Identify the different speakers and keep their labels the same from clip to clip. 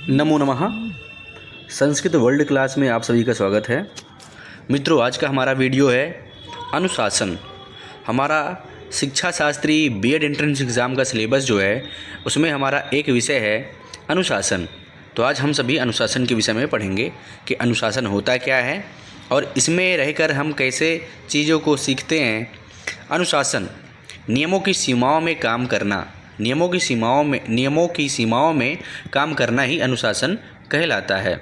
Speaker 1: नमो नमः। Sanskrit world class में आप सभी का स्वागत है। मित्रों, आज का हमारा वीडियो है अनुशासन। हमारा शिक्षा शास्त्री बीएड एंट्रेंस एग्ज़ाम का सिलेबस जो है उसमें हमारा एक विषय है अनुशासन। तो आज हम सभी अनुशासन के विषय में पढ़ेंगे कि अनुशासन होता क्या है और इसमें रहकर हम कैसे चीज़ों को सीखते हैं। अनुशासन नियमों की सीमाओं में काम करना, नियमों की सीमाओं में काम करना ही अनुशासन कहलाता है।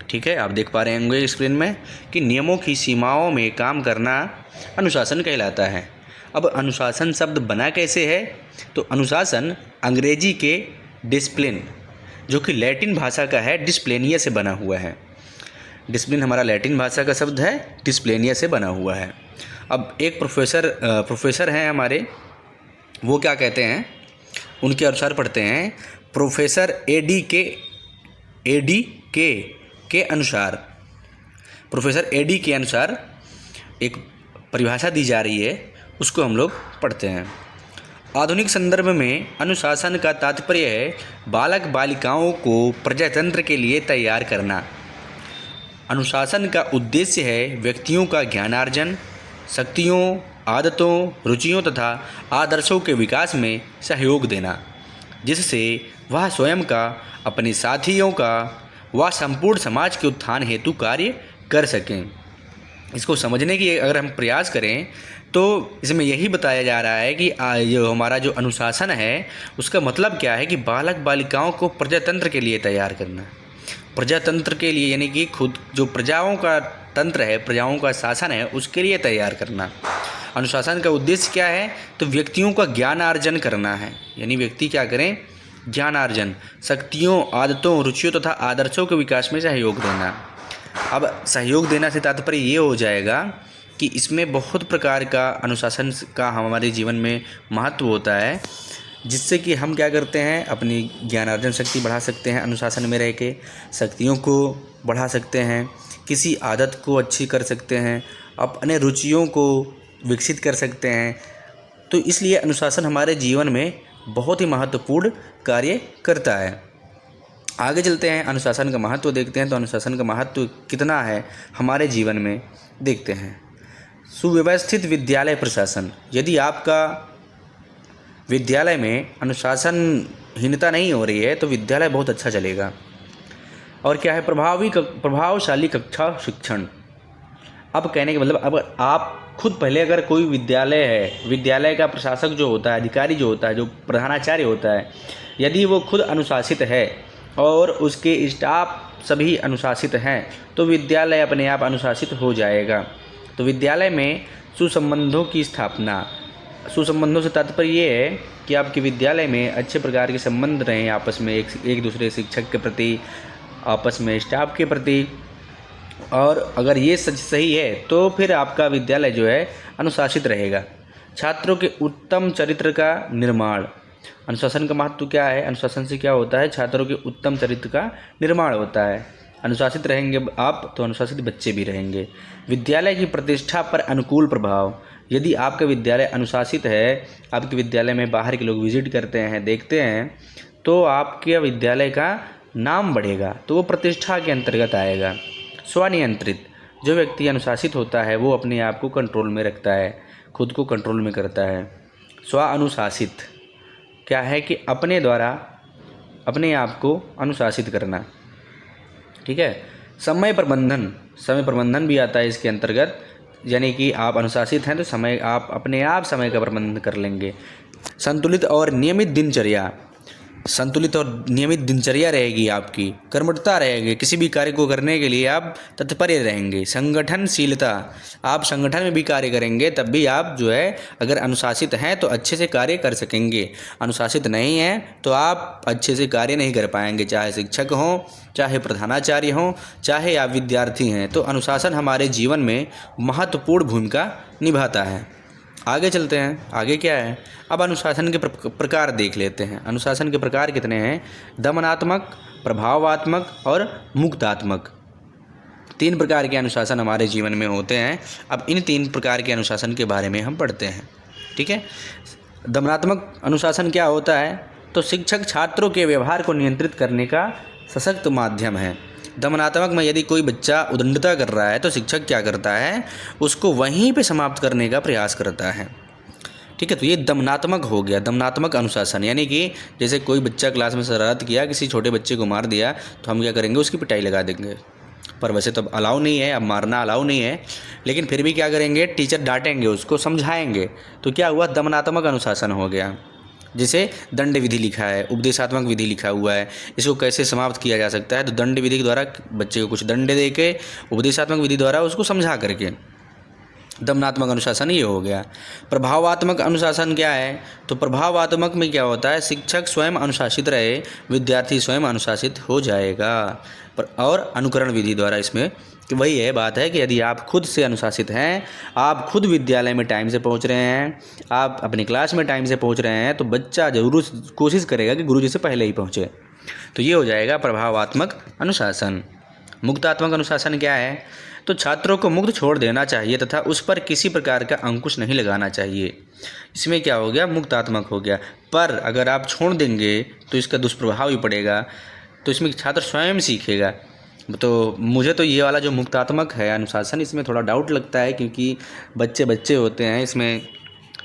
Speaker 1: ठीक है, आप देख पा रहे होंगे स्क्रीन में कि नियमों की सीमाओं में काम करना अनुशासन कहलाता है। अब अनुशासन शब्द बना कैसे है? तो अनुशासन अंग्रेजी के डिसिप्लिन, जो कि लैटिन भाषा का है, डिस्प्लेनिया से बना हुआ है। डिसिप्लिन हमारा लैटिन भाषा का शब्द है, डिस्प्लेनिया से बना हुआ है। अब एक प्रोफेसर हैं हमारे, वो क्या कहते हैं, उनके अनुसार पढ़ते हैं। प्रोफेसर एडी के अनुसार, प्रोफेसर एडी के अनुसार एक परिभाषा दी जा रही है, उसको हम लोग पढ़ते हैं। आधुनिक संदर्भ में अनुशासन का तात्पर्य है बालक बालिकाओं को प्रजातंत्र के लिए तैयार करना। अनुशासन का उद्देश्य है व्यक्तियों का ज्ञानार्जन, शक्तियों, आदतों, रुचियों तथा आदर्शों के विकास में सहयोग देना, जिससे वह स्वयं का, अपने साथियों का व संपूर्ण समाज के उत्थान हेतु कार्य कर सकें। इसको समझने की अगर हम प्रयास करें तो इसमें यही बताया जा रहा है कि जो हमारा जो अनुशासन है उसका मतलब क्या है कि बालक बालिकाओं को प्रजातंत्र के लिए तैयार करना। प्रजातंत्र के लिए यानी कि खुद जो प्रजाओं का तंत्र है, प्रजाओं का शासन है, उसके लिए तैयार करना। अनुशासन का उद्देश्य क्या है? तो व्यक्तियों का ज्ञानार्जन करना है, यानी व्यक्ति क्या करें? ज्ञानार्जन, शक्तियों, आदतों, रुचियों तथा आदर्शों के विकास में सहयोग देना। अब सहयोग देना से तात्पर्य ये हो जाएगा कि इसमें बहुत प्रकार का अनुशासन का हमारे जीवन में महत्व होता है, जिससे कि हम क्या करते हैं, अपनी ज्ञानार्जन शक्ति बढ़ा सकते हैं, अनुशासन में रह के शक्तियों को बढ़ा सकते हैं, किसी आदत को अच्छी कर सकते हैं, अपने रुचियों को विकसित कर सकते हैं। तो इसलिए अनुशासन हमारे जीवन में बहुत ही महत्वपूर्ण कार्य करता है। आगे चलते हैं, अनुशासन का महत्व देखते हैं। तो अनुशासन का महत्व कितना है हमारे जीवन में देखते हैं। सुव्यवस्थित विद्यालय प्रशासन, यदि आपका विद्यालय में अनुशासनहीनता नहीं हो रही है तो विद्यालय बहुत अच्छा चलेगा। और क्या है? प्रभावशाली कक्षा शिक्षण। अब कहने का मतलब, अब आप खुद पहले अगर कोई विद्यालय है, विद्यालय का प्रशासक जो होता है, अधिकारी जो होता है, जो प्रधानाचार्य होता है, यदि वो खुद अनुशासित है और उसके स्टाफ सभी अनुशासित हैं तो विद्यालय अपने आप अनुशासित हो जाएगा। तो विद्यालय में सुसंबंधों की स्थापना, सुसंबंधों से तात्पर्य ये है कि आपके विद्यालय में अच्छे प्रकार के संबंध रहें आपस में, एक दूसरे शिक्षक के प्रति, आपस में स्टाफ के प्रति। और अगर ये सही है तो फिर आपका विद्यालय जो है अनुशासित रहेगा। छात्रों के उत्तम चरित्र का निर्माण। अनुशासन का महत्व क्या है? अनुशासन से क्या होता है? छात्रों के उत्तम चरित्र का निर्माण होता है। अनुशासित रहेंगे आप तो अनुशासित बच्चे भी रहेंगे। विद्यालय की प्रतिष्ठा पर अनुकूल प्रभाव। यदि आपका विद्यालय अनुशासित है, आपके विद्यालय में बाहर के लोग विजिट करते हैं, देखते हैं, तो आपके विद्यालय का नाम बढ़ेगा, तो वो प्रतिष्ठा के अंतर्गत आएगा। स्वनियंत्रित, जो व्यक्ति अनुशासित होता है वो अपने आप को कंट्रोल में रखता है, खुद को कंट्रोल में करता है। स्वानुशासित क्या है? कि अपने द्वारा अपने आप को अनुशासित करना। ठीक है। समय प्रबंधन भी आता है इसके अंतर्गत, यानी कि आप अनुशासित हैं तो आप अपने आप समय का प्रबंधन कर लेंगे। संतुलित और नियमित दिनचर्या रहेगी, आपकी कर्मठता रहेगी, किसी भी कार्य को करने के लिए आप तत्पर रहेंगे। संगठनशीलता, आप संगठन में भी कार्य करेंगे तब भी आप जो है अगर अनुशासित हैं तो अच्छे से कार्य कर सकेंगे। अनुशासित नहीं हैं तो आप अच्छे से कार्य नहीं कर पाएंगे, चाहे शिक्षक हों, चाहे प्रधानाचार्य हों, चाहे आप विद्यार्थी हैं। तो अनुशासन हमारे जीवन में महत्वपूर्ण भूमिका निभाता है। आगे चलते हैं, आगे क्या है? अब अनुशासन के प्रकार देख लेते हैं। अनुशासन के प्रकार कितने हैं? दमनात्मक, प्रभावात्मक और मुक्तात्मक। 3 प्रकार के अनुशासन हमारे जीवन में होते हैं। अब इन 3 प्रकार के अनुशासन के बारे में हम पढ़ते हैं। ठीक है। दमनात्मक अनुशासन क्या होता है? तो शिक्षक छात्रों के व्यवहार को नियंत्रित करने का सशक्त माध्यम है। दमनात्मक में यदि कोई बच्चा उद्दंडता कर रहा है तो शिक्षक क्या करता है, उसको वहीं पे समाप्त करने का प्रयास करता है। ठीक है, तो ये दमनात्मक हो गया, दमनात्मक अनुशासन। यानी कि जैसे कोई बच्चा क्लास में शरारत किया, किसी छोटे बच्चे को मार दिया, तो हम क्या करेंगे, उसकी पिटाई लगा देंगे। पर वैसे तो अब अलाउ नहीं है, अब मारना अलाउ नहीं है, लेकिन फिर भी क्या करेंगे, टीचर डांटेंगे, उसको समझाएंगे। तो क्या हुआ, दमनात्मक अनुशासन हो गया। जैसे दंड विधि लिखा है, उपदेशात्मक विधि लिखा हुआ है, इसको कैसे समाप्त किया जा सकता है, तो दंड विधि के द्वारा बच्चे को कुछ दंड दे के, उपदेशात्मक विधि द्वारा उसको समझा करके। दमनात्मक अनुशासन ये हो गया। प्रभावात्मक अनुशासन क्या है, तो प्रभावात्मक में क्या होता है, शिक्षक स्वयं अनुशासित रहे, विद्यार्थी स्वयं अनुशासित हो जाएगा। और अनुकरण विधि द्वारा इसमें कि वही है बात है कि यदि आप खुद से अनुशासित हैं, आप खुद विद्यालय में टाइम से पहुंच रहे हैं, आप अपनी क्लास में टाइम से पहुंच रहे हैं, तो बच्चा ज़रूर कोशिश करेगा कि गुरुजी से पहले ही पहुंचे। तो ये हो जाएगा प्रभावात्मक अनुशासन। मुक्तात्मक अनुशासन क्या है, तो छात्रों को मुक्त छोड़ देना चाहिए तथा उस पर किसी प्रकार का अंकुश नहीं लगाना चाहिए। इसमें क्या हो गया, मुक्तात्मक हो गया। पर अगर आप छोड़ देंगे तो इसका दुष्प्रभाव ही पड़ेगा, तो इसमें छात्र स्वयं सीखेगा। तो मुझे तो ये वाला जो मुक्तात्मक है अनुशासन, इसमें थोड़ा डाउट लगता है, क्योंकि बच्चे बच्चे होते हैं, इसमें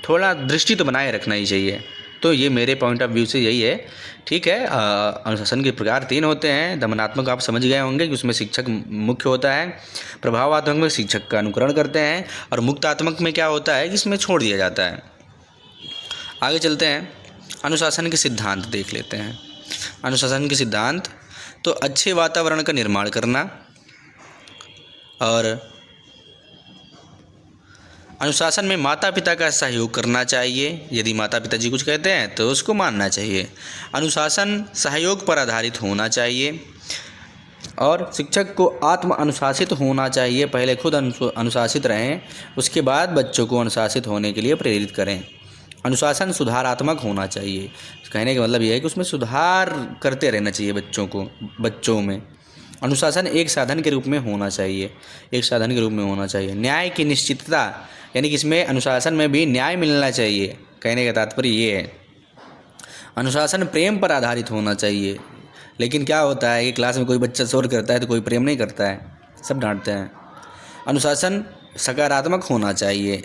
Speaker 1: थोड़ा दृष्टि तो बनाए रखना ही चाहिए। तो ये मेरे पॉइंट ऑफ व्यू से यही है। ठीक है, अनुशासन के प्रकार 3 होते हैं। दमनात्मक आप समझ गए होंगे कि उसमें शिक्षक मुख्य होता है, प्रभावात्मक में शिक्षक का अनुकरण करते हैं, और मुक्तात्मक में क्या होता है कि इसमें छोड़ दिया जाता है। आगे चलते हैं, अनुशासन के सिद्धांत देख लेते हैं। अनुशासन के सिद्धांत, तो अच्छे वातावरण का निर्माण करना, और अनुशासन में माता पिता का सहयोग करना चाहिए। यदि माता पिता जी कुछ कहते हैं तो उसको मानना चाहिए। अनुशासन सहयोग पर आधारित होना चाहिए, और शिक्षक को आत्म अनुशासित होना चाहिए। पहले खुद अनुशासित रहें, उसके बाद बच्चों को अनुशासित होने के लिए प्रेरित करें। अनुशासन सुधारात्मक होना चाहिए। कहने का मतलब यह है कि उसमें सुधार करते रहना चाहिए बच्चों में। अनुशासन एक साधन के रूप में होना चाहिए, एक साधन के रूप में होना चाहिए। न्याय की निश्चितता, यानी कि इसमें अनुशासन में भी न्याय मिलना चाहिए। कहने का तात्पर्य ये है। अनुशासन प्रेम पर आधारित होना चाहिए। लेकिन क्या होता है कि क्लास में कोई बच्चा शोर करता है तो कोई प्रेम नहीं करता है, सब डांटते हैं। अनुशासन सकारात्मक होना चाहिए।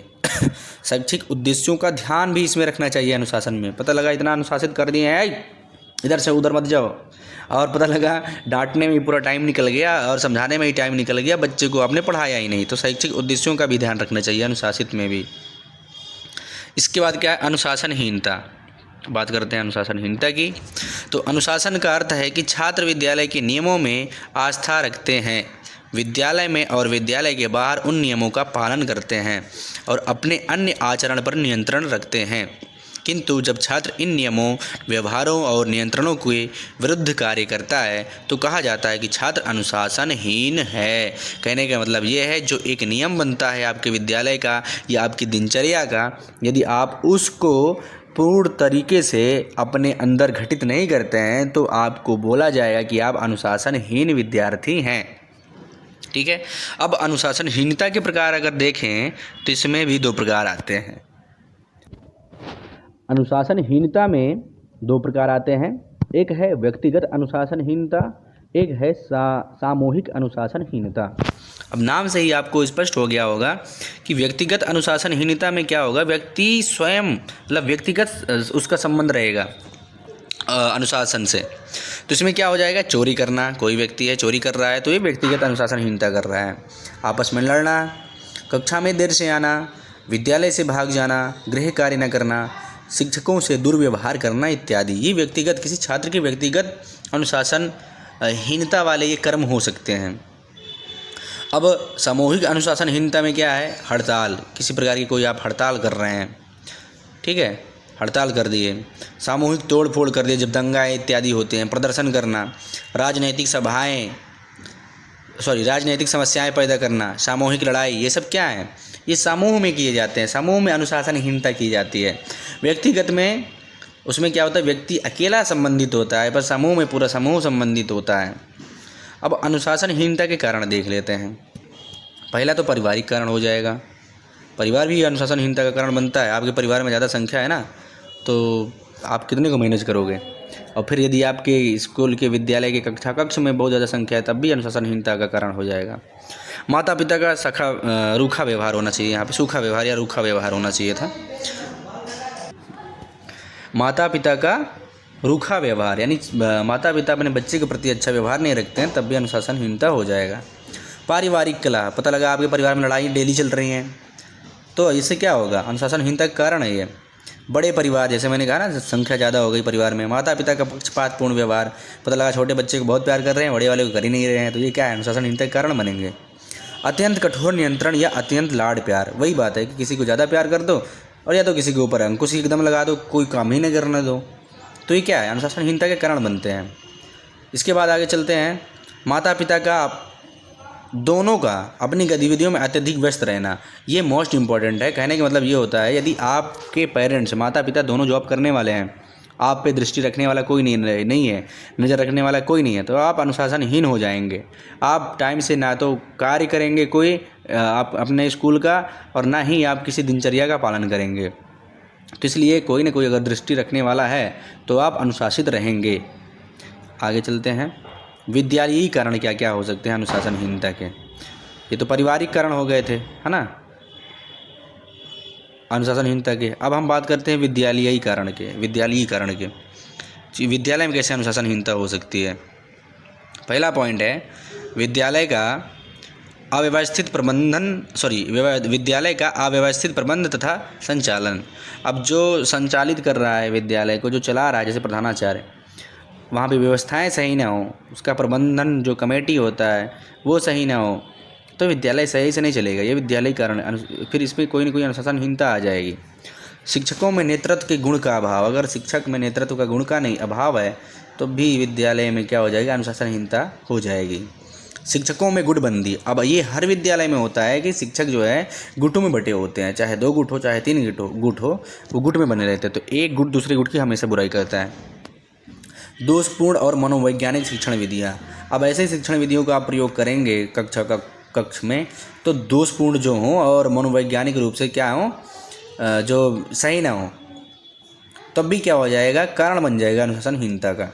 Speaker 1: शैक्षिक उद्देश्यों का ध्यान भी इसमें रखना चाहिए अनुशासन में। पता लगा इतना अनुशासित कर दिए हैं, इधर से उधर मत जाओ, और पता लगा डांटने में पूरा टाइम निकल गया और समझाने में ही टाइम निकल गया, बच्चे को आपने पढ़ाया ही नहीं। तो शैक्षिक उद्देश्यों का भी ध्यान रखना चाहिए अनुशासित में भी। इसके बाद क्या है, अनुशासनहीनता। बात करते हैं अनुशासनहीनता की। तो अनुशासन का अर्थ है कि छात्र विद्यालय के नियमों में आस्था रखते हैं, विद्यालय में और विद्यालय के बाहर उन नियमों का पालन करते हैं और अपने अन्य आचरण पर नियंत्रण रखते हैं। किंतु जब छात्र इन नियमों, व्यवहारों और नियंत्रणों के विरुद्ध कार्य करता है तो कहा जाता है कि छात्र अनुशासनहीन है। कहने का मतलब ये है, जो एक नियम बनता है आपके विद्यालय का या आपकी दिनचर्या का, यदि आप उसको पूर्ण तरीके से अपने अंदर घटित नहीं करते हैं तो आपको बोला जाएगा कि आप अनुशासनहीन विद्यार्थी हैं। ठीक है, अब अनुशासनहीनता के प्रकार अगर देखें तो इसमें भी 2 प्रकार आते हैं। अनुशासनहीनता में 2 प्रकार आते हैं। एक है व्यक्तिगत अनुशासनहीनता, एक है सामूहिक अनुशासनहीनता। अब नाम से ही आपको स्पष्ट हो गया होगा कि व्यक्तिगत अनुशासनहीनता में क्या होगा, व्यक्ति स्वयं मतलब व्यक्तिगत उसका संबंध रहेगा अनुशासन से। तो इसमें क्या हो जाएगा, चोरी करना। कोई व्यक्ति है चोरी कर रहा है तो ये व्यक्तिगत अनुशासनहीनता कर रहा है। आपस में लड़ना, कक्षा में देर से आना, विद्यालय से भाग जाना, गृह कार्य न करना, शिक्षकों से दुर्व्यवहार करना इत्यादि, ये व्यक्तिगत किसी छात्र के व्यक्तिगत अनुशासनहीनता वाले ये कर्म हो सकते हैं। अब सामूहिक अनुशासनहीनता में क्या है, हड़ताल। किसी प्रकार की कोई आप हड़ताल कर रहे हैं, ठीक है, हड़ताल कर दिए, सामूहिक तोड़ फोड़ कर दिए, जब दंगा इत्यादि होते हैं, प्रदर्शन करना, राजनीतिक समस्याएं पैदा करना, सामूहिक लड़ाई, ये सब क्या है, ये समूह में किए जाते हैं। समूह में अनुशासनहीनता की जाती है। व्यक्तिगत में उसमें क्या होता है, व्यक्ति अकेला संबंधित होता है, पर समूह में पूरा समूह संबंधित होता है। अब अनुशासनहीनता के कारण देख लेते हैं। पहला तो पारिवारिक कारण हो जाएगा। परिवार भी अनुशासनहीनता का कारण बनता है। आपके परिवार में ज़्यादा संख्या है ना, तो आप कितने को मैनेज करोगे। और फिर यदि आपके स्कूल के विद्यालय के कक्षा कक्ष में बहुत ज़्यादा संख्या है तब भी अनुशासनहीनता का कारण हो जाएगा। माता पिता का रूखा व्यवहार होना चाहिए, यहाँ पे सूखा व्यवहार या रूखा व्यवहार होना चाहिए था। माता पिता का रूखा व्यवहार यानी माता पिता अपने बच्चे के प्रति अच्छा व्यवहार नहीं रखते हैं तब भी अनुशासनहीनता हो जाएगा। पारिवारिक कलह, पता लगा आपके परिवार में लड़ाई डेली चल रही हैं तो इससे क्या होगा, अनुशासनहीनता का कारण है ये। बड़े परिवार, जैसे मैंने कहा ना, संख्या ज़्यादा हो गई परिवार में, माता पिता का पक्षपातपूर्ण व्यवहार, पता लगा छोटे बच्चे को बहुत प्यार कर रहे हैं, बड़े वाले को कर ही नहीं रहे हैं, तो ये क्या है, अनुशासनहीनता के कारण बनेंगे। अत्यंत कठोर नियंत्रण या अत्यंत लाड प्यार, वही बात है कि किसी को ज़्यादा प्यार कर दो और या तो किसी के ऊपर अंकुश एकदम लगा दो, कोई काम ही नहीं करने दो, तो ये क्या है, अनुशासनहीनता के कारण बनते हैं। इसके बाद आगे चलते हैं, माता पिता का दोनों का अपनी गतिविधियों में अत्यधिक व्यस्त रहना, ये मोस्ट इम्पॉर्टेंट है। कहने का मतलब ये होता है यदि आपके पेरेंट्स, माता पिता दोनों जॉब करने वाले हैं, आप पे दृष्टि रखने वाला कोई नहीं है, नज़र रखने वाला कोई नहीं है, तो आप अनुशासनहीन हो जाएंगे। आप टाइम से ना तो कार्य करेंगे कोई आप अपने स्कूल का, और ना ही आप किसी दिनचर्या का पालन करेंगे। तो इसलिए कोई ना कोई अगर दृष्टि रखने वाला है तो आप अनुशासित रहेंगे। आगे चलते हैं, विद्यालयी कारण क्या क्या हो सकते हैं अनुशासनहीनता के। ये तो पारिवारिक कारण हो गए थे, है ना, अनुशासनहीनता के। अब हम बात करते हैं विद्यालयी कारण के। विद्यालय में कैसे अनुशासनहीनता हो सकती है। पहला पॉइंट है विद्यालय का अव्यवस्थित प्रबंध तथा संचालन। अब जो संचालित कर रहा है विद्यालय को, जो चला रहा है, जैसे प्रधानाचार्य, वहाँ पे व्यवस्थाएं सही ना हो, उसका प्रबंधन जो कमेटी होता है वो सही ना हो, तो विद्यालय सही से नहीं चलेगा। ये विद्यालय कारण, फिर इसमें कोई ना कोई अनुशासनहीनता आ जाएगी। शिक्षकों में नेतृत्व के गुण का अभाव, अगर शिक्षक में नेतृत्व का गुण का नहीं अभाव है तो भी विद्यालय में क्या हो जाएगा, अनुशासनहीनता हो जाएगी। शिक्षकों में गुटबंदी, अब ये हर विद्यालय में होता है कि शिक्षक जो है गुटों में बटे होते हैं, चाहे 2 गुट हो चाहे 3 गुट हो, वो गुट में बने रहते हैं, तो एक गुट दूसरे गुट की हमेशा बुराई करता है। दोषपूर्ण और मनोवैज्ञानिक शिक्षण विधियाँ, अब ऐसे शिक्षण विधियों का आप प्रयोग करेंगे कक्ष में तो दोषपूर्ण जो हों और मनोवैज्ञानिक रूप से क्या हों, जो सही ना हो, तब भी क्या हो जाएगा, कारण बन जाएगा अनुशासनहीनता का।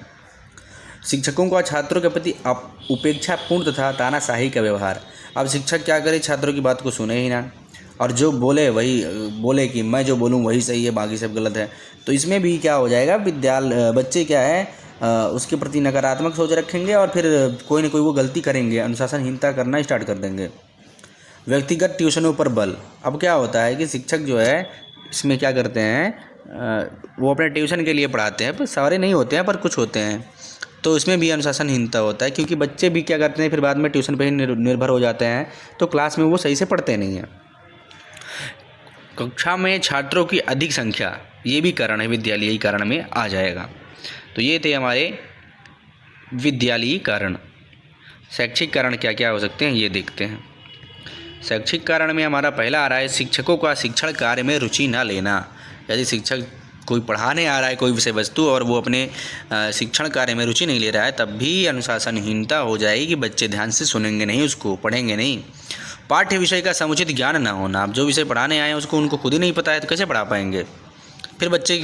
Speaker 1: शिक्षकों का छात्रों के प्रति उपेक्षापूर्ण तथा तानाशाही का व्यवहार, अब शिक्षक क्या करे, छात्रों की बात को सुने ही ना, और जो बोले कि मैं जो बोलूँ वही सही है, बाकी सब गलत है, तो इसमें भी क्या हो जाएगा, बच्चे क्या है उसके प्रति नकारात्मक सोच रखेंगे और फिर कोई ना कोई वो गलती करेंगे, अनुशासनहीनता करना स्टार्ट कर देंगे। व्यक्तिगत ट्यूशनों पर बल, अब क्या होता है कि शिक्षक जो है इसमें क्या करते हैं, वो अपने ट्यूशन के लिए पढ़ाते हैं, पर सारे नहीं होते हैं, पर कुछ होते हैं, तो इसमें भी अनुशासनहीनता होता है, क्योंकि बच्चे भी क्या करते हैं, फिर बाद में ट्यूशन पर ही निर्भर हो जाते हैं, तो क्लास में वो सही से पढ़ते नहीं हैं। कक्षा में छात्रों की अधिक संख्या, ये भी कारण है, विद्यालयी कारण में आ जाएगा। तो ये थे हमारे विद्यालयी कारण। शैक्षिक कारण क्या क्या हो सकते हैं ये देखते हैं। शैक्षिक कारण में हमारा पहला आ रहा है शिक्षकों का शिक्षण कार्य में रुचि न लेना। यदि शिक्षक कोई पढ़ाने आ रहा है कोई विषय वस्तु और वो अपने शिक्षण कार्य में रुचि नहीं ले रहा है, तब भी अनुशासनहीनता हो जाएगी। बच्चे ध्यान से सुनेंगे नहीं, उसको पढ़ेंगे नहीं। पाठ्य विषय का समुचित ज्ञान ना होना, आप जो विषय पढ़ाने आए हैं उसको उनको खुद ही नहीं पता है तो कैसे पढ़ा पाएंगे। फिर बच्चे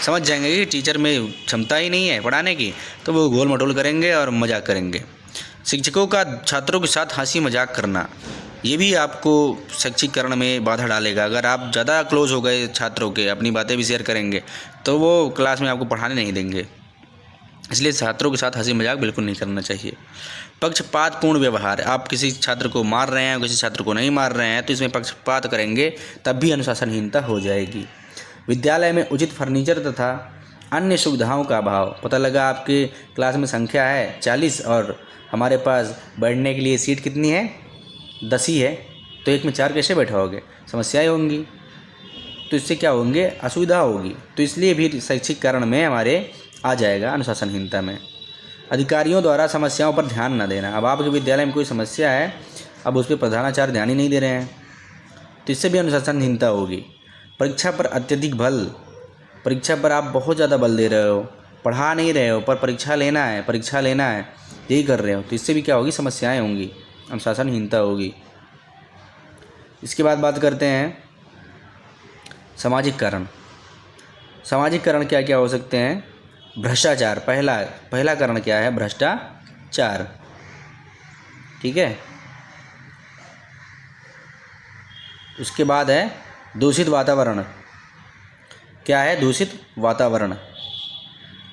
Speaker 1: समझ जाएंगे कि टीचर में क्षमता ही नहीं है पढ़ाने की, तो वो गोल मटोल करेंगे और मजाक करेंगे। शिक्षकों का छात्रों के साथ हंसी मजाक करना, ये भी आपको शैक्षिककरण में बाधा डालेगा। अगर आप ज़्यादा क्लोज हो गए छात्रों के, अपनी बातें भी शेयर करेंगे, तो वो क्लास में आपको पढ़ाने नहीं देंगे। इसलिए छात्रों के साथ हंसी मजाक बिल्कुल नहीं करना चाहिए। पक्षपातपूर्ण व्यवहार, आप किसी छात्र को मार रहे हैं, किसी छात्र को नहीं मार रहे हैं, तो इसमें पक्षपात करेंगे तब भी अनुशासनहीनता हो जाएगी। विद्यालय में उचित फर्नीचर तथा अन्य सुविधाओं का अभाव, पता लगा आपके क्लास में संख्या है 40 और हमारे पास बैठने के लिए सीट कितनी है, 10 ही है, तो एक में 4 कैसे बैठाओगे, समस्याएं होंगी, तो इससे क्या होंगे, असुविधा होगी। तो इसलिए भी शैक्षिक कारण में हमारे आ जाएगा अनुशासनहीनता में। अधिकारियों द्वारा समस्याओं पर ध्यान न देना, अब आपके विद्यालय में कोई समस्या है, अब उस पर प्रधानाचार्य ध्यान ही नहीं दे रहे हैं, तो इससे भी अनुशासनहीनता होगी। परीक्षा पर अत्यधिक बल, परीक्षा पर आप बहुत ज़्यादा बल दे रहे हो, पढ़ा नहीं रहे हो, पर परीक्षा लेना है, यही कर रहे हो, तो इससे भी क्या होगी, समस्याएं होंगी, अनुशासनहीनता होगी। इसके बाद बात करते हैं सामाजिक कारण। सामाजिक कारण क्या क्या हो सकते हैं, भ्रष्टाचार, पहला पहला कारण क्या है? भ्रष्टाचार। ठीक है। उसके बाद है दूषित वातावरण। क्या है? दूषित वातावरण।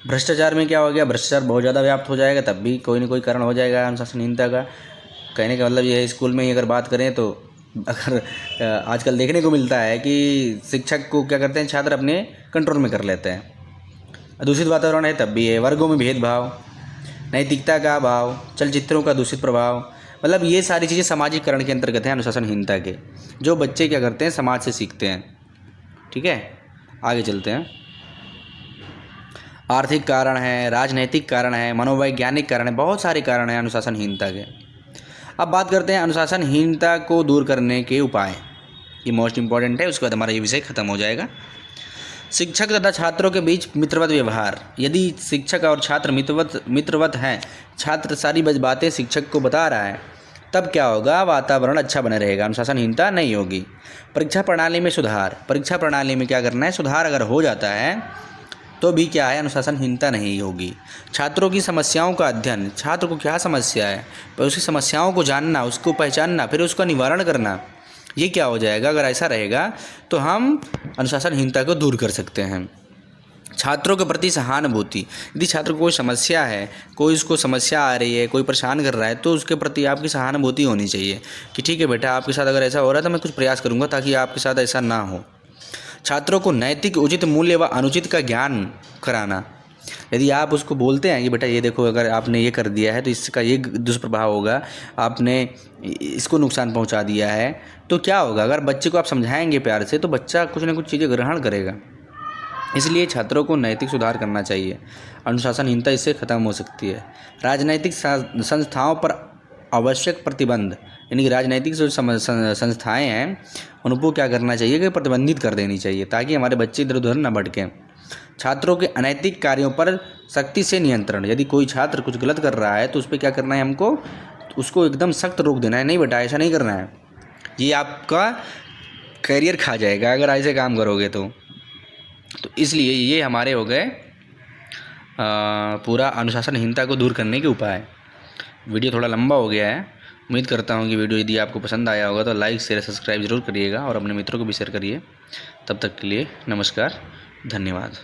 Speaker 1: भ्रष्टाचार में क्या हो गया? भ्रष्टाचार बहुत ज़्यादा व्याप्त हो जाएगा, तब भी कोई ना कोई कारण हो जाएगा अनुशासनहीनता का। कहने का मतलब ये है, स्कूल में ही अगर बात करें तो अगर आजकल देखने को मिलता है कि शिक्षक को क्या करते हैं, छात्र अपने कंट्रोल में कर लेते हैं। दूषित वातावरण है तब भी है। वर्गों में भेदभाव, नैतिकता का अभाव, चलचित्रों का दूषित प्रभाव, मतलब ये सारी चीज़ें सामाजिककरण के अंतर्गत हैं अनुशासनहीनता के, जो बच्चे क्या करते हैं, समाज से सीखते हैं। ठीक है, आगे चलते हैं। आर्थिक कारण है, राजनैतिक कारण है, मनोवैज्ञानिक कारण है, बहुत सारे कारण हैं अनुशासनहीनता के। अब बात करते हैं अनुशासनहीनता को दूर करने के उपाय। ये मोस्ट इंपॉर्टेंट है, उसके बाद हमारा ये विषय खत्म हो जाएगा। शिक्षक तथा छात्रों के बीच मित्रवत व्यवहार। यदि शिक्षक और छात्र मित्रवत हैं, छात्र सारी बातें शिक्षक को बता रहा है, तब क्या होगा? वातावरण अच्छा बना रहेगा, अनुशासनहीनता नहीं होगी। परीक्षा प्रणाली में सुधार। परीक्षा प्रणाली में क्या करना है? सुधार अगर हो जाता है तो भी क्या है? अनुशासनहीनता नहीं होगी। छात्रों की समस्याओं का अध्ययन। छात्र को क्या समस्या है, पर उसकी समस्याओं को जानना, उसको पहचानना, फिर उसका निवारण करना, ये क्या हो जाएगा? अगर ऐसा रहेगा तो हम अनुशासनहीनता को दूर कर सकते हैं। छात्रों के प्रति सहानुभूति। यदि छात्र को कोई समस्या है, कोई उसको समस्या आ रही है, कोई परेशान कर रहा है, तो उसके प्रति आपकी सहानुभूति होनी चाहिए कि ठीक है बेटा, आपके साथ अगर ऐसा हो रहा है तो मैं कुछ प्रयास करूँगा ताकि आपके साथ ऐसा ना हो। छात्रों को नैतिक, उचित मूल्य व अनुचित का ज्ञान कराना। यदि आप उसको बोलते हैं कि बेटा ये देखो, अगर आपने ये कर दिया है तो इसका ये दुष्प्रभाव होगा, आपने इसको नुकसान पहुंचा दिया है, तो क्या होगा? अगर बच्चे को आप समझाएंगे प्यार से तो बच्चा कुछ ना कुछ चीज़ें ग्रहण करेगा। इसलिए छात्रों को नैतिक सुधार करना चाहिए। अनुशासनहीनता इससे ख़त्म हो सकती है। राजनैतिक संस्थाओं पर आवश्यक प्रतिबंध, यानी कि राजनैतिक जो संस्थाएं हैं उनको क्या करना चाहिए कि प्रतिबंधित कर देनी चाहिए, ताकि हमारे बच्चे इधर उधर न भटकें। छात्रों के अनैतिक कार्यों पर सख्ती से नियंत्रण। यदि कोई छात्र कुछ गलत कर रहा है तो उस पर क्या करना है? हमको उसको एकदम सख्त रोक देना है, नहीं बेटा ऐसा नहीं करना है, ये आपका करियर खा जाएगा अगर ऐसे काम करोगे तो इसलिए ये हमारे हो गए पूरा अनुशासनहीनता को दूर करने के उपाय। वीडियो थोड़ा लंबा हो गया है, उम्मीद करता हूँ कि वीडियो यदि आपको पसंद आया होगा तो लाइक शेयर सब्सक्राइब ज़रूर करिएगा और अपने मित्रों को भी शेयर करिए। तब तक के लिए नमस्कार, धन्यवाद।